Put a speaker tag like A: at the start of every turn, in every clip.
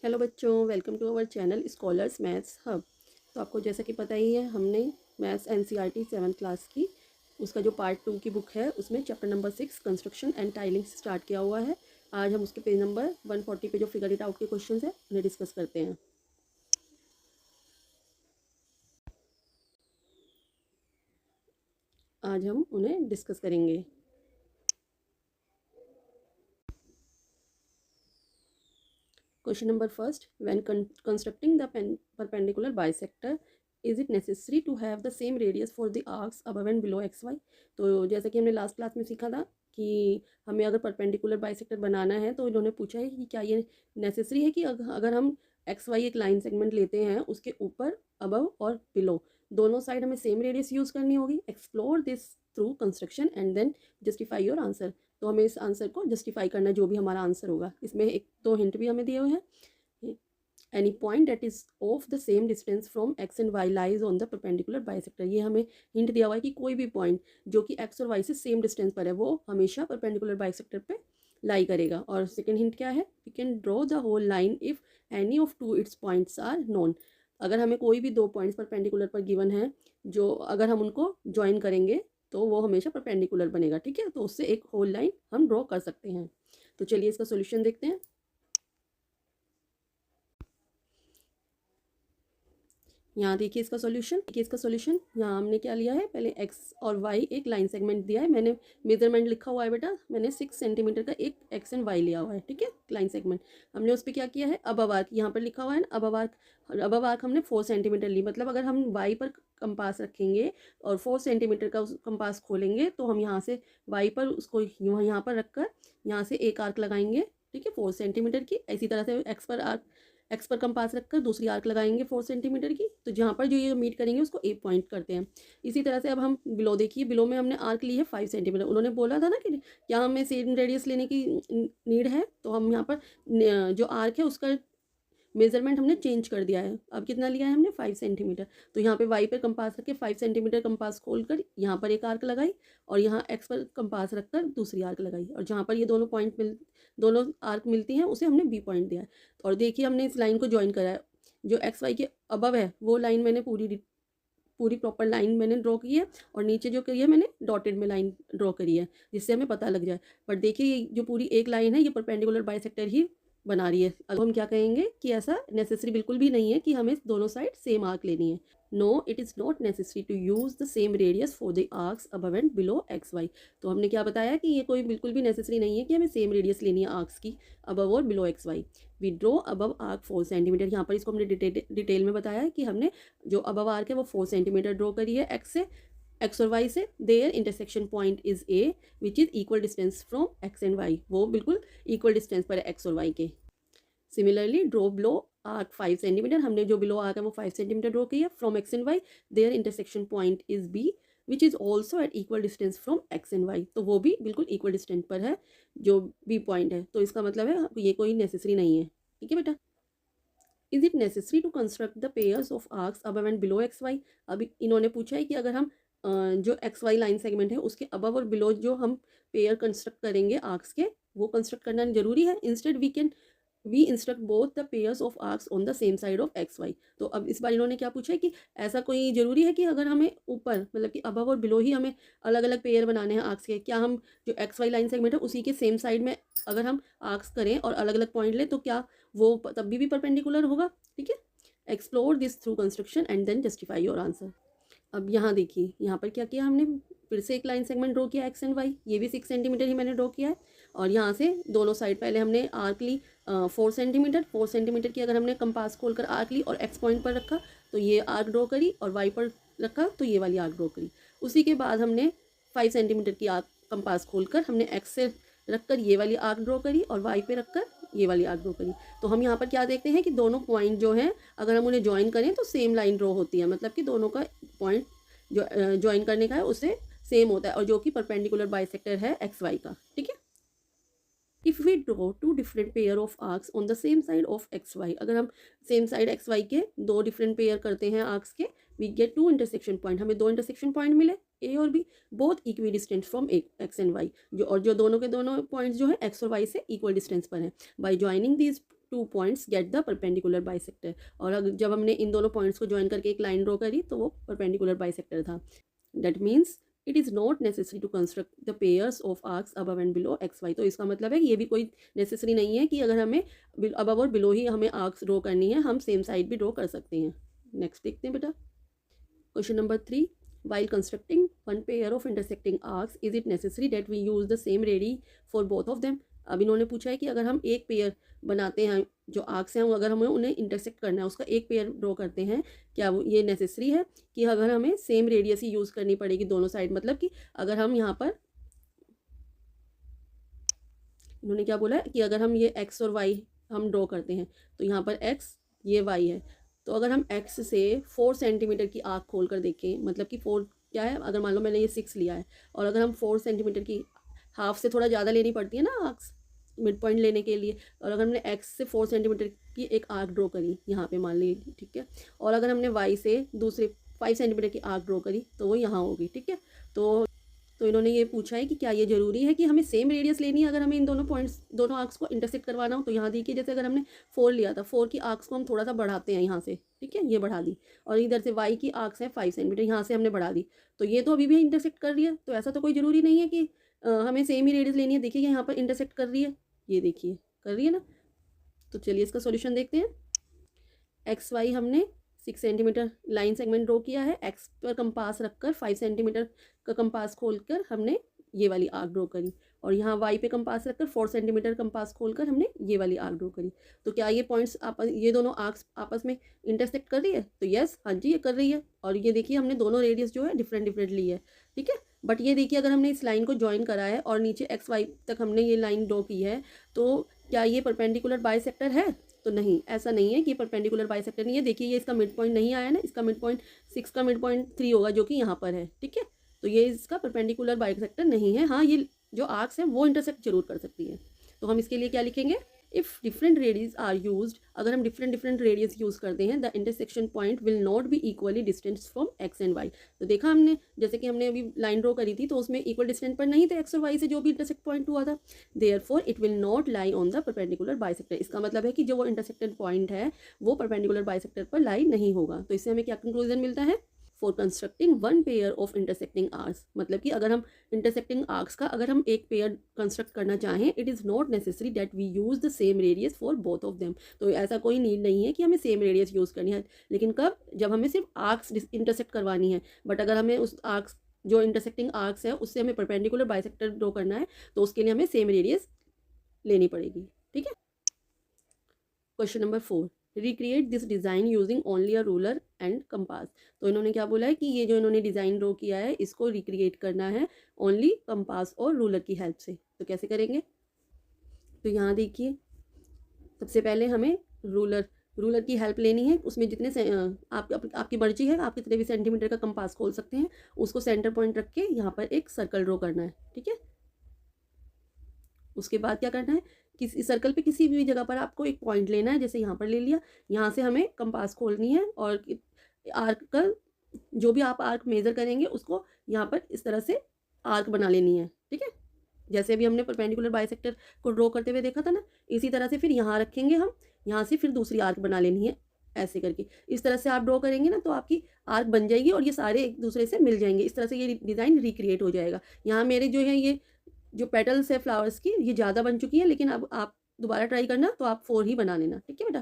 A: Hello बच्चों, welcome to our channel scholars maths hub. तो आपको जैसा कि पता ही है, हमने मैथ्स एनसीईआरटी 7th क्लास की उसका जो पार्ट 2 की बुक है उसमें chapter number 6 construction and tiling start किया हुआ है। आज हम उसके पेज नंबर 140 पे जो फिगर इट आउट के क्वेश्चन है उन्हें डिस्कस करते हैं। आज हम उन्हें डिस्कस करेंगे। Question number first, when constructing the perpendicular bisector, is it necessary to have the same radius for the arcs above and below xy? तो जैसा कि हमने लास्ट क्लास में सीखा था कि हमें अगर परपेंडिकुलर बाइसेक्टर बनाना है तो इन्होंने पूछा है कि क्या ये नेसेसरी है कि अगर हम एक्स वाई एक लाइन सेगमेंट लेते हैं उसके ऊपर अबव और बिलो दोनों साइड हमें सेम रेडियस यूज़ करनी होगी। Explore this through construction and then justify your answer. तो हमें इस आंसर को जस्टिफाई करना है, जो भी हमारा आंसर होगा। इसमें एक दो हिंट भी हमें दिए हुए हैं। Any point that is of the same distance from X and Y lies on the perpendicular bisector. ये हमें हिंट दिया हुआ है कि कोई भी पॉइंट जो कि एक्स और वाई से सेम डिस्टेंस पर है वो हमेशा परपेंडिकुलर बाइसेक्टर पे लाई करेगा। और सेकेंड हिंट क्या है? We can draw the whole line if any of two its points are known. अगर हमें कोई भी दो पॉइंट्स परपेंडिकुलर पर गिवन है, जो अगर हम उनको ज्वाइन करेंगे तो वो हमेशा परपेंडिकुलर बनेगा। ठीक है, तो उससे एक होल लाइन हम ड्रॉ कर सकते हैं। तो चलिए इसका सॉल्यूशन देखते हैं। यहाँ देखिए इसका सॉल्यूशन यहाँ हमने क्या लिया है, पहले एक्स और वाई एक लाइन सेगमेंट दिया है। मैंने मेजरमेंट लिखा हुआ है बेटा, मैंने 6 सेंटीमीटर का एक एक्स एंड वाई लिया हुआ है। ठीक है, लाइन सेगमेंट हमने उस पर क्या किया है, अबव आर्क यहाँ पर लिखा हुआ है ना, अबव आर्क हमने 4 सेंटीमीटर ली। मतलब अगर हम वाई पर कंपास रखेंगे और 4 सेंटीमीटर का उस कंपास खोलेंगे तो हम यहाँ से वाई पर उसको यहाँ पर रखकर यहाँ से एक आर्क लगाएंगे। ठीक है, 4 सेंटीमीटर की। इसी तरह से एक्स पर कंपास रखकर दूसरी आर्क लगाएंगे 4 सेंटीमीटर की। तो जहाँ पर जो ये मीट करेंगे उसको ए पॉइंट करते हैं। इसी तरह से अब हम बिलो देखिए, बिलो में हमने आर्क ली है 5 सेंटीमीटर। उन्होंने बोला था ना कि क्या हमें सेम रेडियस लेने की नीड है, तो हम यहाँ पर जो आर्क है उसका मेजरमेंट हमने चेंज कर दिया है। अब कितना लिया है हमने, 5 सेंटीमीटर। तो यहाँ पे वाई पर कंपास रख के 5 सेंटीमीटर कंपास खोलकर यहाँ पर एक आर्क लगाई और यहाँ एक्स पर कंपास रखकर दूसरी आर्क लगाई। और जहाँ पर ये दोनों आर्क मिलती हैं उसे हमने बी पॉइंट दिया है। और देखिए हमने इस लाइन को ज्वाइन करा है। जो एक्स वाई के अबव है वो लाइन मैंने पूरी प्रॉपर लाइन मैंने ड्रॉ की है, और नीचे जो करी है मैंने डॉटेड में लाइन ड्रॉ करी है, जिससे हमें पता लग जाए। बट देखिए ये जो पूरी एक लाइन है ये परपेंडिकुलर बाइसेक्टर ही बना रही है। अब हम क्या कहेंगे कि ऐसा नेसेसरी बिल्कुल भी नहीं है कि हमें दोनों साइड सेम आर्क लेनी है। No, it is not necessary to use the same radius for the arcs above and below X Y. तो हमने क्या बताया कि ये कोई बिल्कुल भी नेसेसरी नहीं है कि हमें सेम रेडियस लेनी है आर्क्स की अबव और below X Y. We draw above arc 4 centimetre. यहाँ पर इसको हमने डिटेल में बताया है कि हमने जो अबव आर्क है वो 4 सेंटीमीटर ड्रॉ करी है एक्स और वाई से। Their intersection point is A which is equal distance from X and Y. वो बिल्कुल इक्वल डिस्टेंस पर है एक्स और वाई के। Similarly draw below arc 5 centimetre. हमने जो बिलो आर्क है वो 5 सेंटीमीटर ड्रॉ की है from X and Y. Their intersection point is B which is also at equal distance from X and Y. तो वो भी बिल्कुल इक्वल डिस्टेंस पर है जो बी पॉइंट है। तो इसका मतलब है ये कोई नेसेसरी नहीं है। ठीक है बेटा। Is it necessary to construct the pairs of arcs above and below X Y. अभी इन्होंने पूछा है कि अगर हम जो एक्स वाई लाइन सेगमेंट है उसके अबव और बिलो जो हम पेयर कंस्ट्रक्ट करेंगे आर्क्स के, वो कंस्ट्रक्ट करना जरूरी है। Instead we instruct both the pairs of arcs on the same side of X Y. तो अब इस बार इन्होंने क्या पूछा है कि ऐसा कोई जरूरी है कि अगर हमें ऊपर मतलब कि अबव और बिलो ही हमें अलग अलग पेयर बनाने हैं आर्क्स के, क्या हम जो एक्स वाई लाइन सेगमेंट है उसी के सेम साइड में अगर हम आर्क्स करें और अलग अलग पॉइंट लें तो क्या वो तब भी परपेंडिकुलर होगा? ठीक है, explore this through construction and then justify your answer. अब यहाँ देखिए, यहाँ पर क्या किया हमने, फिर से एक लाइन सेगमेंट ड्रॉ किया एक्स एंड वाई। ये भी 6 सेंटीमीटर ही मैंने ड्रॉ किया है। और यहाँ से दोनों साइड पहले हमने आर्क ली 4 सेंटीमीटर की। अगर हमने कंपास खोलकर आर्क ली और एक्स पॉइंट पर रखा तो ये आर्क ड्रॉ करी, और वाई पर रखा तो ये वाली आर्क ड्रॉ करी। उसी के बाद हमने 5 सेंटीमीटर की आर्क कंपास खोलकर हमने एक्स से रखकर ये वाली आर्क ड्रॉ करी और वाई पे रखकर ये वाली आर्क ड्रॉ करी। तो हम यहाँ पर क्या देखते हैं कि दोनों पॉइंट जो हैं अगर हम उन्हें ज्वाइन करें तो सेम लाइन ड्रॉ होती है। मतलब कि दोनों का पॉइंट जो ज्वाइन करने का है उससे सेम होता है, और जो कि परपेंडिकुलर बाइसेक्टर है एक्स वाई का। ठीक है। If we draw two different pair of arcs on the same side of X Y. अगर हम सेम साइड एक्स वाई के दो डिफरेंट पेयर करते हैं आर्क्स के, वी गेट 2 इंटरसेक्शन पॉइंट। हमें 2 इंटरसेक्शन पॉइंट मिले ए और B, both equidistant from X and Y. जो दोनों के दोनों पॉइंट्स जो है एक्स और वाई से इक्वल डिस्टेंस पर हैं। By joining these 2 points get the perpendicular bisector. और अगर जब हमने इन दोनों पॉइंट्स को ज्वाइन करके एक लाइन ड्रॉ करी तो वो परपेंडिकुलर बाइसेक्टर था। That means it is not necessary to construct the pairs of arcs above and below X Y. तो इसका मतलब है कि ये भी कोई नेसेसरी नहीं है कि अगर हमें अबव और बिलो ही हमें आर्क्स ड्रॉ करनी है, हम सेम साइड भी ड्रॉ कर सकते हैं। नेक्स्ट देखते हैं बेटा, question number 3, while constructing one pair of intersecting arcs is it necessary that we use the same radii for both of them। अब इन्होंने पूछा है कि अगर हम एक पेयर बनाते हैं, जो आर्क्स हैं अगर हमें उन्हें इंटरसेक्ट करना है, उसका एक पेयर ड्रॉ करते हैं, क्या वो ये नेसेसरी है कि अगर हमें सेम रेडियस ही यूज़ करनी पड़ेगी दोनों साइड। मतलब कि अगर हम यहाँ पर, इन्होंने क्या बोला है कि अगर हम ये एक्स और वाई हम ड्रॉ करते हैं तो यहाँ पर एक्स, ये वाई है, तो अगर हम एक्स से 4 सेंटीमीटर की आर्क खोल कर देखें, मतलब कि 4 क्या है, अगर मान लो मैंने ये 6 लिया है और अगर हम 4 सेंटीमीटर की, हाफ से थोड़ा ज़्यादा लेनी पड़ती है ना आर्क्स मिड पॉइंट लेने के लिए, और अगर हमने एक्स से 4 सेंटीमीटर की एक आर्क ड्रॉ करी यहाँ पे मान ली, ठीक है, और अगर हमने वाई से दूसरे 5 सेंटीमीटर की आर्क ड्रॉ करी तो वो यहाँ होगी, ठीक है। तो इन्होंने ये पूछा है कि क्या ये ज़रूरी है कि हमें सेम रेडियस लेनी है अगर हमें इन दोनों पॉइंट्स, दोनों आर्क्स को इंटरसेक्ट करवाना हो। तो यहाँ देखिए, जैसे अगर हमने 4 लिया था, 4 की आर्क्स को हम थोड़ा सा बढ़ाते हैं यहाँ से, ठीक है, ये बढ़ा दी, और इधर से वाई की आर्क्स है 5 सेंटीमीटर, यहाँ से हमने बढ़ा दी, तो ये तो अभी भी इंटरसेक्ट कर रही है। तो ऐसा तो कोई ज़रूरी नहीं है कि हमें सेम ही रेडियस लेनी है। देखिए यहाँ पर इंटरसेक्ट कर रही है, ये देखिए कर रही है ना। तो चलिए इसका सोल्यूशन देखते हैं। एक्स वाई हमने 6 सेंटीमीटर लाइन सेगमेंट ड्रॉ किया है, एक्स पर कंपास रखकर 5 सेंटीमीटर का कंपास खोलकर हमने ये वाली आर्क ड्रॉ करी, और यहाँ वाई पे कंपास रखकर 4 सेंटीमीटर कंपास खोलकर हमने ये वाली आर्क ड्रॉ करी। तो क्या ये पॉइंट्स ये दोनों आर्क्स आपस में इंटरसेक्ट कर रही है? तो यस, हाँ जी, ये कर रही है। और ये देखिए हमने दोनों रेडियस जो है डिफरेंट ली है, ठीक है। बट ये देखिए अगर हमने इस लाइन को ज्वाइन करा है और नीचे एक्स वाई तक हमने ये लाइन ड्रॉ की है, तो क्या ये परपेंडिकुलर बाइसेक्टर है? तो नहीं, ऐसा नहीं है कि परपेंडिकुलर बाइसेक्टर नहीं है। देखिए ये इसका मिड पॉइंट नहीं आया ना, इसका मिड पॉइंट 6 का मिड पॉइंट 3 होगा जो कि यहाँ पर है, ठीक है। तो ये इसका परपेंडिकुलर बाइसेक्टर नहीं है। हाँ, ये जो आर्क्स हैं वो इंटरसेक्ट जरूर कर सकती है। तो हम इसके लिए क्या लिखेंगे, if different radius are used, अगर हम डिफरेंट रेडियस यूज़ करते हैं, the intersection point will not be equally distance from X and Y. तो देखा हमने, जैसे कि हमने अभी लाइन ड्रॉ करी थी तो उसमें इक्वल डिस्टेंस पर नहीं थे एक्स और वाई से जो भी इंटरसेक्ट पॉइंट हुआ था। Therefore it will not lie on the perpendicular bisector. इसका मतलब है कि जो वो इंटरसेक्टेड पॉइंट है वो परपेंडिकुलर बाइसेक्टर पर लाई नहीं होगा। तो इससे हमें क्या कंक्लूजन मिलता है, for constructing one pair of intersecting arcs, मतलब कि अगर हम इंटरसेक्टिंग आर्क्स का अगर हम एक पेयर कंस्ट्रक्ट करना चाहें, it is not necessary that we use the same radius for both of them. तो ऐसा कोई नीड नहीं है कि हमें सेम रेडियस यूज़ करनी है, लेकिन कब, जब हमें सिर्फ आर्क्स इंटरसेक्ट करवानी है। बट अगर हमें उस आर्क्स, जो इंटरसेक्टिंग आर्क्स है, उससे हमें परपेंडिकुलर बाइसेक्टर ड्रॉ करना है, तो उसके लिए हमें सेम रेडियस लेनी पड़ेगी, ठीक है। Question number 4, recreate this design using only a ruler and compass. तो इन्होंने क्या बोला है कि ये जो इन्होंने डिज़ाइन ड्रॉ किया है इसको रिक्रिएट करना है ओनली कंपास और रूलर की हेल्प से। तो कैसे करेंगे, तो यहाँ देखिए सबसे पहले हमें रूलर की हेल्प लेनी है। उसमें जितने आपकी मर्जी है, आप कितने भी सेंटीमीटर का कंपास खोल सकते हैं, उसको सेंटर पॉइंट रख के यहाँ पर एक सर्कल ड्रॉ करना है, ठीक है। उसके बाद क्या करना है, किसी सर्कल पे किसी भी जगह पर आपको एक पॉइंट लेना है, जैसे यहाँ पर ले लिया, यहाँ से हमें कंपास खोलनी है और आर्क का जो भी आप आर्क मेज़र करेंगे उसको यहाँ पर इस तरह से आर्क बना लेनी है, ठीक है। जैसे अभी हमने परपेंडिकुलर बाइसेक्टर को ड्रॉ करते हुए देखा था ना, इसी तरह से फिर यहाँ रखेंगे हम, यहाँ से फिर दूसरी आर्क बना लेनी है, ऐसे करके इस तरह से आप ड्रॉ करेंगे ना तो आपकी आर्क बन जाएगी और ये सारे एक दूसरे से मिल जाएंगे। इस तरह से ये डिज़ाइन रिक्रिएट हो जाएगा। यहाँ मेरे जो है ये जो पेटल्स है फ्लावर्स की, ये ज़्यादा बन चुकी है, लेकिन अब आप दोबारा ट्राई करना तो आप 4 ही बना लेना, ठीक है बेटा।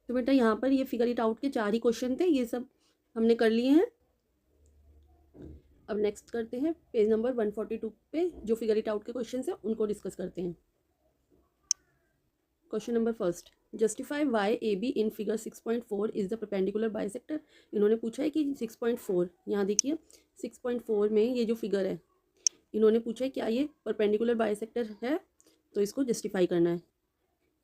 A: तो बेटा यहाँ पर ये फिगर इट आउट के 4 ही क्वेश्चन थे, ये सब हमने कर लिए हैं। अब नेक्स्ट करते हैं पेज नंबर 142 पे जो फिगर इट आउट के क्वेश्चन है उनको डिस्कस करते हैं। Question number first, justify why A B in figure 6.4 is the perpendicular bisector. इन्होंने पूछा है कि 6.4, यहाँ देखिए 6.4 में ये जो फिगर है, इन्होंने पूछा है क्या ये परपेंडिकुलर बाइसेक्टर है, तो इसको जस्टिफाई करना है।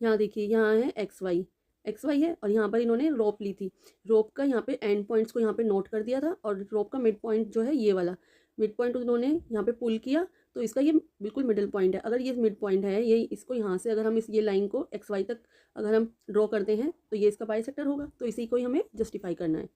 A: यहाँ देखिए, यहाँ है एक्स वाई है, और यहाँ पर इन्होंने रोप ली थी, रोप का यहाँ पे एंड पॉइंट्स को यहाँ पे नोट कर दिया था, और रोप का मिड पॉइंट जो है ये वाला मिड पॉइंट उन्होंने यहाँ पे पुल किया, तो इसका ये बिल्कुल मिडिल पॉइंट है। अगर ये मिड पॉइंट है, ये इसको यहाँ से अगर हम ये लाइन को एक्स वाई तक अगर हम ड्रॉ करते हैं तो ये इसका बाइसेक्टर होगा। तो इसी को ही हमें जस्टिफाई करना है।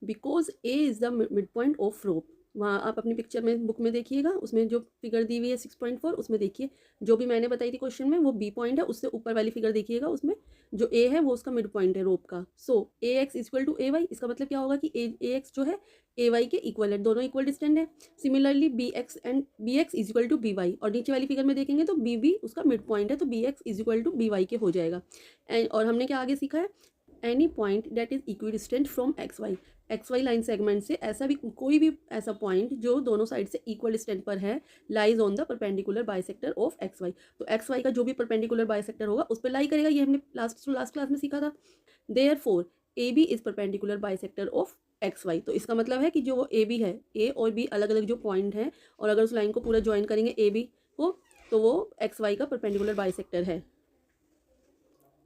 A: Because A is the mid point of rope, वहाँ आप अपनी पिक्चर में बुक में देखिएगा, उसमें जो फिगर दी हुई है 6.4 उसमें देखिए, जो भी मैंने बताई थी क्वेश्चन में वो बी पॉइंट है, उससे ऊपर वाली फिगर देखिएगा, उसमें जो ए है वो उसका मिड पॉइंट है रोप का। So A X equal to A Y, इसका मतलब क्या होगा कि ए एक्स जो है ए वाई के इक्वल है, दोनों इक्वल डिस्टेंट है। Similarly B X and B X is equal to B Y, और नीचे वाली फिगर में देखेंगे तो बी बी उसका मिड पॉइंट है, तो B X is equal to B Y के हो जाएगा। एंड और हमने क्या आगे सीखा है, any point that is equidistant from X Y line segment से ऐसा भी कोई भी ऐसा पॉइंट जो दोनों साइड से इक्वल डिस्टेंट पर है lies on the perpendicular bisector of X Y. तो एक्स वाई का जो भी परपेंडिकुलर बाइसेक्टर होगा उस पर लाई करेगा, ये हमने लास्ट क्लास में सीखा था। Therefore A B is perpendicular bisector of X Y, तो इसका मतलब है कि जो ए बी है, ए और बी अलग अलग जो पॉइंट हैं, और अगर उस लाइन को पूरा ज्वाइन करेंगे ए बी को, तो वो एक्स वाई का परपेंडिकुलर बाइसेक्टर है।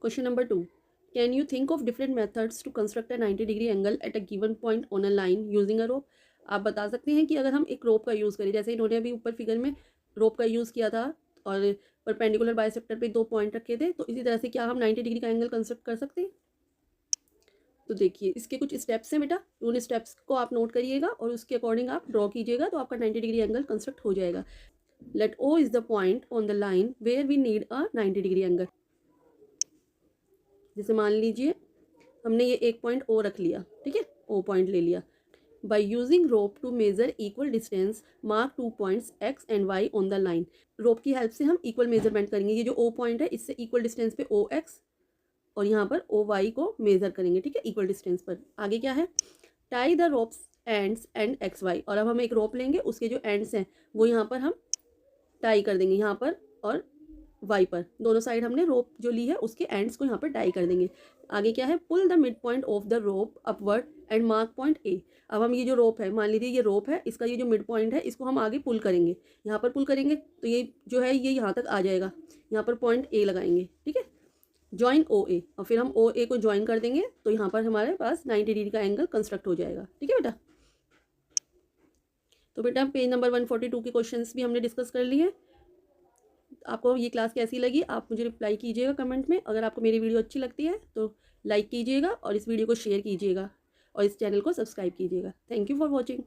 A: Question number 2, can you think of different methods to construct a 90 degree angle at a given point on a line using a rope. आप बता सकते हैं कि अगर हम एक रोप का यूज़ करें, जैसे इन्होंने अभी ऊपर फिगर में रोप का यूज़ किया था और परपेंडिकुलर बाइसेक्टर पे 2 पॉइंट रखे थे, तो इसी तरह से क्या हम 90 डिग्री का एंगल कंस्ट्रक्ट कर सकते हैं। तो देखिए इसके कुछ स्टेप्स हैं बेटा, उन स्टेप्स को आप नोट करिएगा और उसके अकॉर्डिंग आप ड्रॉ कीजिएगा, तो आपका 90 डिग्री एंगल कंस्ट्रक्ट हो जाएगा। Let O is the point on the line where we need a 90 degree angle. जैसे मान लीजिए हमने ये एक पॉइंट ओ रख लिया, ठीक है, ओ पॉइंट ले लिया। By using rope to measure equal distance mark 2 points X and Y on the line. Rope की हेल्प से हम इक्वल मेजरमेंट करेंगे, ये जो ओ पॉइंट है इससे इक्वल डिस्टेंस पे ओ एक्स और यहाँ पर ओ वाई को मेजर करेंगे, ठीक है, इक्वल डिस्टेंस पर। आगे क्या है, tie the ropes ends and X Y, और अब हम एक रोप लेंगे, उसके जो एंड्स हैं वो यहाँ पर हम टाई कर देंगे, यहाँ पर और वाई पर, दोनों साइड हमने रोप जो ली है उसके एंड्स को यहाँ पर टाई कर देंगे। आगे क्या है, pull the mid point of the rope upward and mark point A. अब हम ये जो रोप है, मान लीजिए ये रोप है, इसका ये जो मिड पॉइंट है इसको हम आगे पुल करेंगे, यहाँ पर पुल करेंगे तो ये जो है ये यहाँ तक आ जाएगा, यहाँ पर पॉइंट ए लगाएंगे, ठीक है, ज्वाइन ओ ए, और फिर हम ओ ए को ज्वाइन कर देंगे, तो यहाँ पर हमारे पास 90 डिग्री का एंगल कंस्ट्रक्ट हो जाएगा, ठीक है बेटा। तो बेटा पेज नंबर 142 के क्वेश्चंस भी हमने डिस्कस कर लिए। आपको ये क्लास कैसी लगी आप मुझे रिप्लाई कीजिएगा कमेंट में। अगर आपको मेरी वीडियो अच्छी लगती है तो लाइक कीजिएगा और इस वीडियो को शेयर कीजिएगा और इस चैनल को सब्सक्राइब कीजिएगा। Thank you for watching.